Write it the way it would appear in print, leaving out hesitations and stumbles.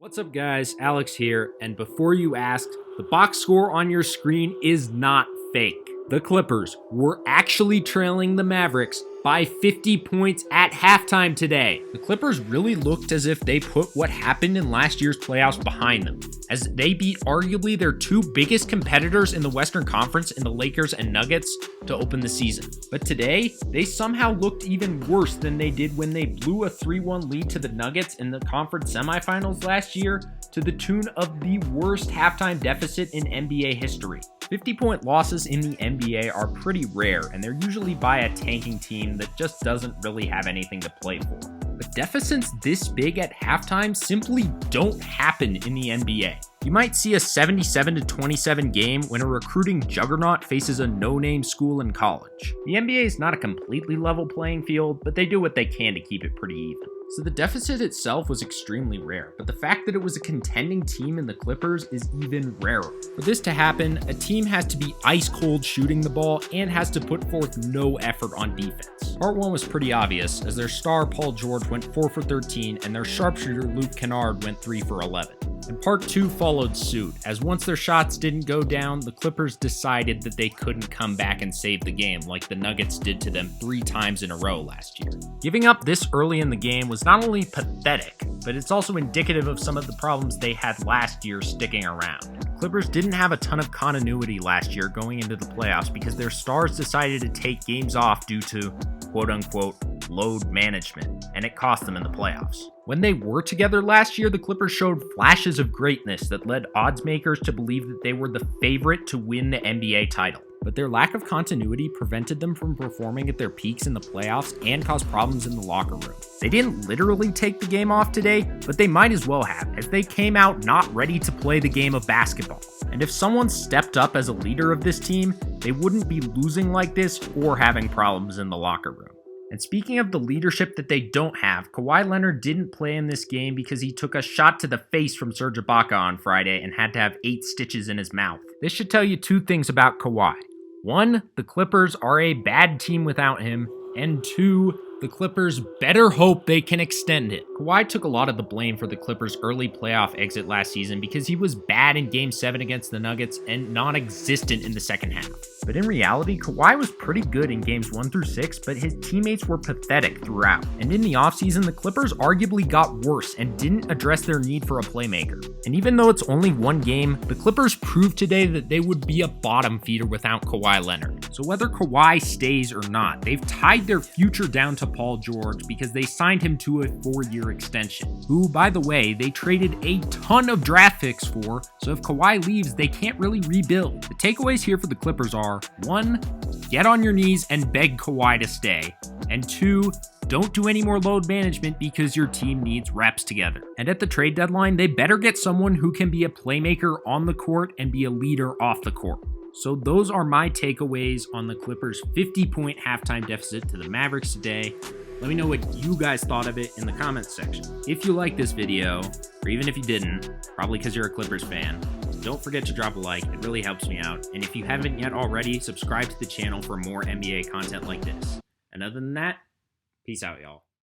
What's up guys, Alex here, and before you asked, the box score on your screen is not fake. The Clippers were actually trailing the Mavericks by 50 points at halftime today. The Clippers really looked as if they put what happened in last year's playoffs behind them, as they beat arguably their two biggest competitors in the Western Conference in the Lakers and Nuggets to open the season. But today, they somehow looked even worse than they did when they blew a 3-1 lead to the Nuggets in the conference semifinals last year to the tune of the worst halftime deficit in NBA history. 50-point losses in the NBA are pretty rare, and they're usually by a tanking team that just doesn't really have anything to play for. But deficits this big at halftime simply don't happen in the NBA. You might see a 77-27 game when a recruiting juggernaut faces a no-name school in college. The NBA is not a completely level playing field, but they do what they can to keep it pretty even. So the deficit itself was extremely rare, but the fact that it was a contending team in the Clippers is even rarer. For this to happen, a team has to be ice cold shooting the ball and has to put forth no effort on defense. Part 1 was pretty obvious, as their star Paul George went 4 for 13 and their sharpshooter Luke Kennard went 3 for 11. And part 2 followed suit, as once their shots didn't go down, the Clippers decided that they couldn't come back and save the game like the Nuggets did to them 3 times in a row last year. Giving up this early in the game was not only pathetic, but it's also indicative of some of the problems they had last year sticking around. Clippers didn't have a ton of continuity last year going into the playoffs because their stars decided to take games off due to quote-unquote load management, and it cost them in the playoffs. When they were together last year, the Clippers showed flashes of greatness that led odds makers to believe that they were the favorite to win the NBA title. But their lack of continuity prevented them from performing at their peaks in the playoffs and caused problems in the locker room. They didn't literally take the game off today, but they might as well have, as they came out not ready to play the game of basketball. And if someone stepped up as a leader of this team, they wouldn't be losing like this or having problems in the locker room. And speaking of the leadership that they don't have, Kawhi Leonard didn't play in this game because he took a shot to the face from Serge Ibaka on Friday and had to have 8 stitches in his mouth. This should tell you 2 things about Kawhi. 1, the Clippers are a bad team without him, and 2, the Clippers better hope they can extend it. Kawhi took a lot of the blame for the Clippers' early playoff exit last season because he was bad in Game 7 against the Nuggets and non-existent in the second half. But in reality, Kawhi was pretty good in Games 1 through 6, but his teammates were pathetic throughout. And in the offseason, the Clippers arguably got worse and didn't address their need for a playmaker. And even though it's only 1 game, the Clippers proved today that they would be a bottom feeder without Kawhi Leonard. So whether Kawhi stays or not, they've tied their future down to Paul George because they signed him to a 4-year extension, who, by the way, they traded a ton of draft picks for, so if Kawhi leaves, they can't really rebuild. The takeaways here for the Clippers are, 1, get on your knees and beg Kawhi to stay, and 2, don't do any more load management because your team needs reps together. And at the trade deadline, they better get someone who can be a playmaker on the court and be a leader off the court. So those are my takeaways on the Clippers' 50-point halftime deficit to the Mavericks today. Let me know what you guys thought of it in the comments section. If you liked this video, or even if you didn't, probably because you're a Clippers fan, don't forget to drop a like. It really helps me out. And if you haven't yet already, subscribe to the channel for more NBA content like this. And other than that, peace out, y'all.